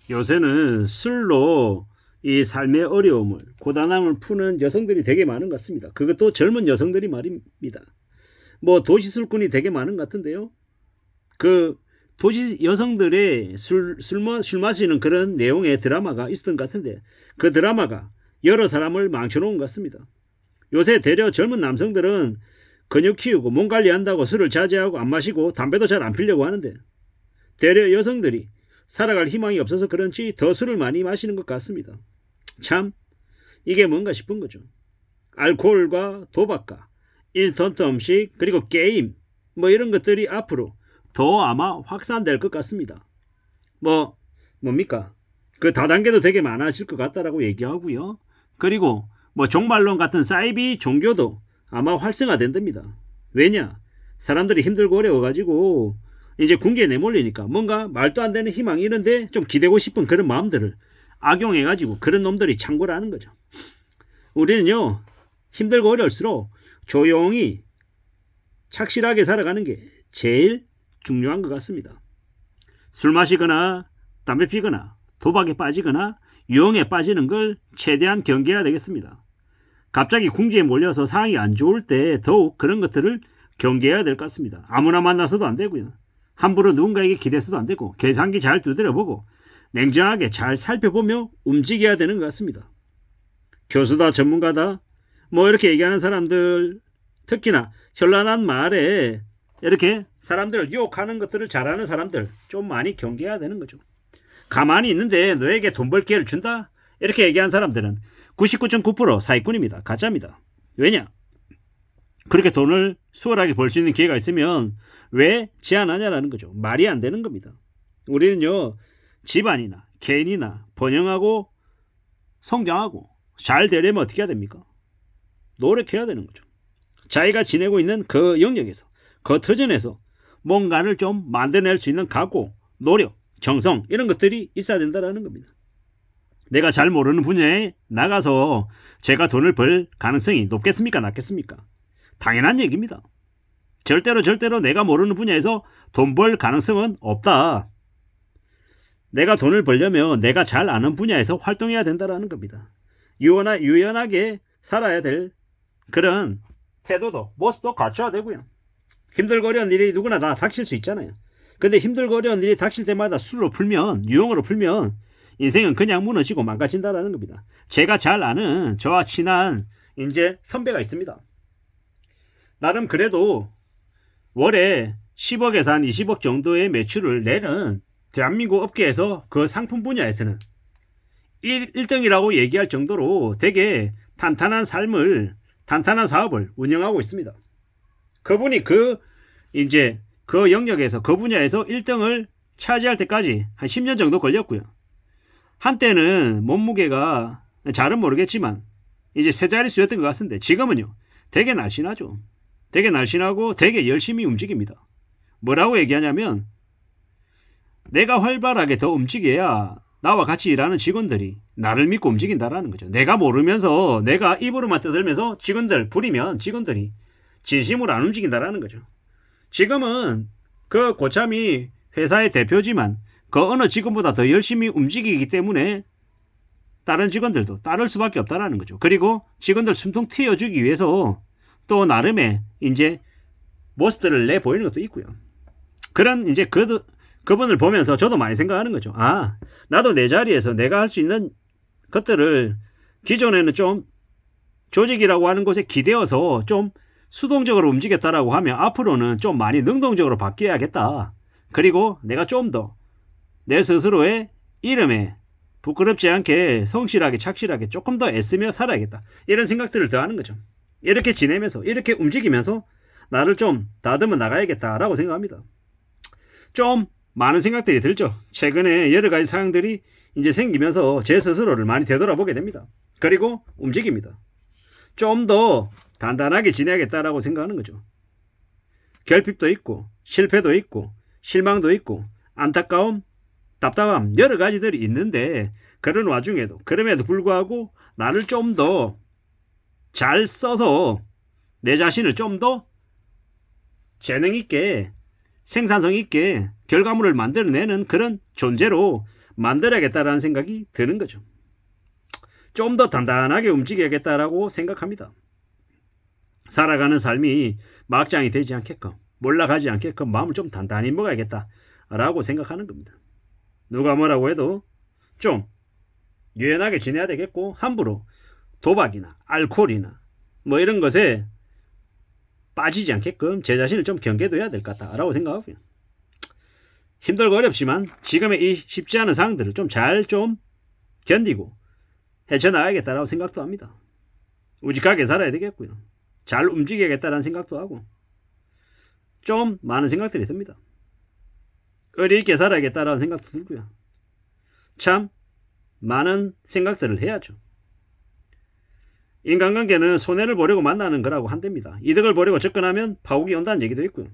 요새는 술로 이 삶의 어려움을, 고단함을 푸는 여성들이 되게 많은 것 같습니다. 그것도 젊은 여성들이 말입니다. 뭐 도시술꾼이 되게 많은 것 같은데요. 그 도시 여성들의 술 마시는 그런 내용의 드라마가 있었던 것 같은데 그 드라마가 여러 사람을 망쳐놓은 것 같습니다. 요새 대려 젊은 남성들은 근육 키우고 몸 관리한다고 술을 자제하고 안 마시고 담배도 잘 안 피려고 하는데 대려 여성들이 살아갈 희망이 없어서 그런지 더 술을 많이 마시는 것 같습니다. 참 이게 뭔가 싶은 거죠. 알코올과 도박과 인스턴트 음식 그리고 게임 뭐 이런 것들이 앞으로 더 아마 확산될 것 같습니다. 뭡니까? 그 다단계도 되게 많아질 것 같다라고 얘기하고요. 그리고 뭐 종말론 같은 사이비 종교도 아마 활성화된답니다. 왜냐? 사람들이 힘들고 어려워가지고 이제 궁지에 내몰리니까 뭔가 말도 안 되는 희망이 이런데 좀 기대고 싶은 그런 마음들을 악용해가지고 그런 놈들이 창고를 하는 거죠. 우리는요 힘들고 어려울수록 조용히 착실하게 살아가는 게 제일 중요한 것 같습니다. 술 마시거나 담배 피거나 도박에 빠지거나 유흥에 빠지는 걸 최대한 경계해야 되겠습니다. 갑자기 궁지에 몰려서 상황이 안 좋을 때 더욱 그런 것들을 경계해야 될 것 같습니다. 아무나 만나서도 안 되고요. 함부로 누군가에게 기대서도 안 되고 계산기 잘 두드려보고 냉정하게 잘 살펴보며 움직여야 되는 것 같습니다. 교수다 전문가다 뭐 이렇게 얘기하는 사람들 특히나 현란한 말에 이렇게 사람들을 유혹하는 것들을 잘하는 사람들 좀 많이 경계해야 되는 거죠. 가만히 있는데 너에게 돈 벌 기회를 준다? 이렇게 얘기한 사람들은 99.9% 사기꾼입니다. 가짜입니다. 왜냐? 그렇게 돈을 수월하게 벌 수 있는 기회가 있으면 왜 제한하냐라는 거죠. 말이 안 되는 겁니다. 우리는요 집안이나 개인이나 번영하고 성장하고 잘 되려면 어떻게 해야 됩니까? 노력해야 되는 거죠. 자기가 지내고 있는 그 영역에서 그 터전에서 뭔가를 좀 만들어낼 수 있는 각오, 노력, 정성 이런 것들이 있어야 된다는 겁니다. 내가 잘 모르는 분야에 나가서 제가 돈을 벌 가능성이 높겠습니까? 낮겠습니까? 당연한 얘기입니다. 절대로 내가 모르는 분야에서 돈 벌 가능성은 없다. 내가 돈을 벌려면 내가 잘 아는 분야에서 활동해야 된다는 겁니다. 유연하게 살아야 될 그런 태도도 모습도 갖춰야 되고요. 힘들고 어려운 일이 누구나 다 닥칠 수 있잖아요. 근데 힘들고 어려운 일이 닥칠 때마다 술로 풀면 유흥으로 풀면 인생은 그냥 무너지고 망가진다는 겁니다. 제가 잘 아는 저와 친한 이제 선배가 있습니다. 나름 그래도 월에 10억에서 한 20억 정도의 매출을 내는 대한민국 업계에서 그 상품 분야에서는 1등이라고 얘기할 정도로 되게 탄탄한 사업을 운영하고 있습니다. 그분이 그 영역에서 그 분야에서 1등을 차지할 때까지 한 10년 정도 걸렸고요. 한때는 몸무게가 잘은 모르겠지만 이제 세 자릿수였던 것 같은데 지금은요 되게 날씬하죠. 되게 날씬하고 되게 열심히 움직입니다. 뭐라고 얘기하냐면 내가 활발하게 더 움직여야 나와 같이 일하는 직원들이 나를 믿고 움직인다라는 거죠. 내가 모르면서 내가 입으로만 떠들면서 직원들 부리면 직원들이 진심으로 안 움직인다라는 거죠. 지금은 그 고참이 회사의 대표지만 그 어느 직원보다 더 열심히 움직이기 때문에 다른 직원들도 따를 수밖에 없다라는 거죠. 그리고 직원들 숨통 트여주기 위해서 또 나름의 이제 모습들을 내 보이는 것도 있고요. 그런 이제 그분을 보면서 저도 많이 생각하는 거죠. 아, 나도 내 자리에서 내가 할 수 있는 것들을 기존에는 좀 조직이라고 하는 곳에 기대어서 좀 수동적으로 움직였다라고 하면 앞으로는 좀 많이 능동적으로 바뀌어야겠다. 그리고 내가 좀 더 내 스스로의 이름에 부끄럽지 않게 성실하게 착실하게 조금 더 애쓰며 살아야겠다. 이런 생각들을 더하는 거죠. 이렇게 지내면서 이렇게 움직이면서 나를 좀 다듬어 나가야겠다라고 생각합니다. 좀 많은 생각들이 들죠. 최근에 여러 가지 상황들이 이제 생기면서 제 스스로를 많이 되돌아보게 됩니다. 그리고 움직입니다. 좀 더 단단하게 지내야겠다라고 생각하는 거죠. 결핍도 있고 실패도 있고 실망도 있고 안타까움, 답답함 여러 가지들이 있는데 그런 와중에도 그럼에도 불구하고 나를 좀 더 잘 써서 내 자신을 좀 더 재능 있게 생산성 있게 결과물을 만들어내는 그런 존재로 만들어야겠다라는 생각이 드는 거죠. 좀 더 단단하게 움직여야겠다라고 생각합니다. 살아가는 삶이 막장이 되지 않게끔, 몰락하지 않게끔 마음을 좀 단단히 먹어야겠다라고 생각하는 겁니다. 누가 뭐라고 해도 좀 유연하게 지내야 되겠고, 함부로 도박이나 알코올이나 뭐 이런 것에 빠지지 않게끔 제 자신을 좀 경계둬야 될 것 같다라고 생각하고요. 힘들고 어렵지만 지금의 이 쉽지 않은 상황들을 좀 잘 좀 견디고 헤쳐나가야겠다라고 생각도 합니다. 우직하게 살아야 되겠고요. 잘 움직여야겠다라는 생각도 하고 좀 많은 생각들이 듭니다. 의리 있게 살아야겠다라는 생각도 들고요. 참 많은 생각들을 해야죠. 인간관계는 손해를 보려고 만나는 거라고 한답니다. 이득을 보려고 접근하면 파국이 온다는 얘기도 있고요.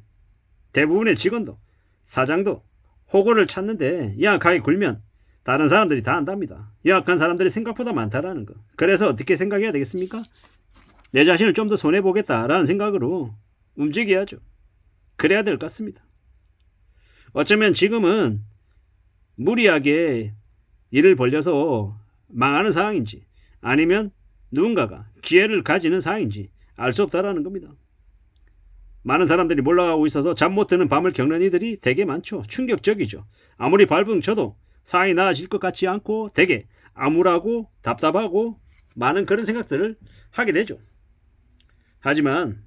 대부분의 직원도 사장도 호구를 찾는데 영악하게 굴면 다른 사람들이 다 안답니다. 영악한 사람들이 생각보다 많다라는 거. 그래서 어떻게 생각해야 되겠습니까? 내 자신을 좀 더 손해보겠다라는 생각으로 움직여야죠. 그래야 될 것 같습니다. 어쩌면 지금은 무리하게 일을 벌려서 망하는 상황인지 아니면 누군가가 기회를 가지는 상황인지 알 수 없다라는 겁니다. 많은 사람들이 몰락하고 있어서 잠 못 드는 밤을 겪는 이들이 되게 많죠. 충격적이죠. 아무리 발버둥 쳐도 상황이 나아질 것 같지 않고 되게 암울하고 답답하고 많은 그런 생각들을 하게 되죠. 하지만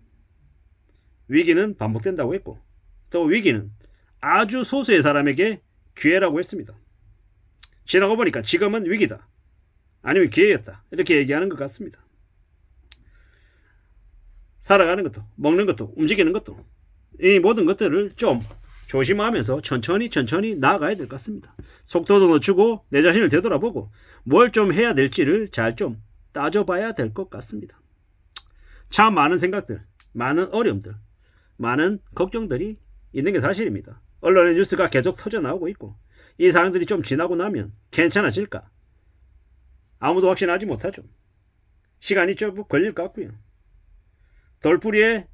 위기는 반복된다고 했고 또 위기는 아주 소수의 사람에게 기회라고 했습니다. 지나고 보니까 지금은 위기다. 아니면 기회였다. 이렇게 얘기하는 것 같습니다. 살아가는 것도 먹는 것도 움직이는 것도 이 모든 것들을 좀 조심하면서 천천히 나아가야 될 것 같습니다. 속도도 늦추고 내 자신을 되돌아보고 뭘 좀 해야 될지를 잘 좀 따져봐야 될 것 같습니다. 참 많은 생각들, 많은 어려움들, 많은 걱정들이 있는 게 사실입니다. 언론의 뉴스가 계속 터져나오고 있고 이 상황들이 좀 지나고 나면 괜찮아질까? 아무도 확신하지 못하죠. 시간이 좀 걸릴 것 같고요. 돌부리에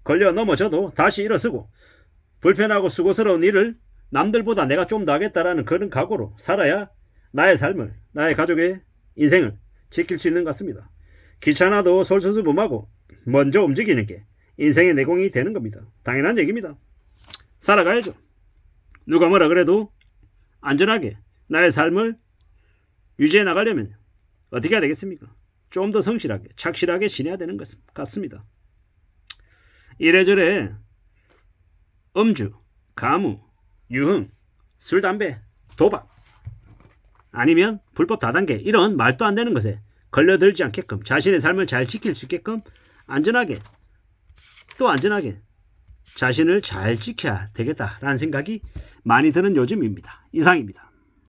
걸려 넘어져도 다시 일어서고 불편하고 수고스러운 일을 남들보다 내가 좀 더 하겠다라는 그런 각오로 살아야 나의 삶을, 나의 가족의 인생을 지킬 수 있는 것 같습니다. 귀찮아도 솔선수범하고 먼저 움직이는 게 인생의 내공이 되는 겁니다. 당연한 얘기입니다. 살아가야죠. 누가 뭐라 그래도 안전하게 나의 삶을 유지해 나가려면 어떻게 해야 되겠습니까? 좀 더 성실하게, 착실하게 지내야 되는 것 같습니다. 이래저래 음주, 가무, 유흥, 술, 담배, 도박 아니면 불법 다단계 이런 말도 안 되는 것에 걸려들지 않게끔 자신의 삶을 잘 지킬 수 있게끔 안전하게 또 안전하게 자신을 잘 지켜야 되겠다라는 생각이 많이 드는 요즘입니다. 이상입니다.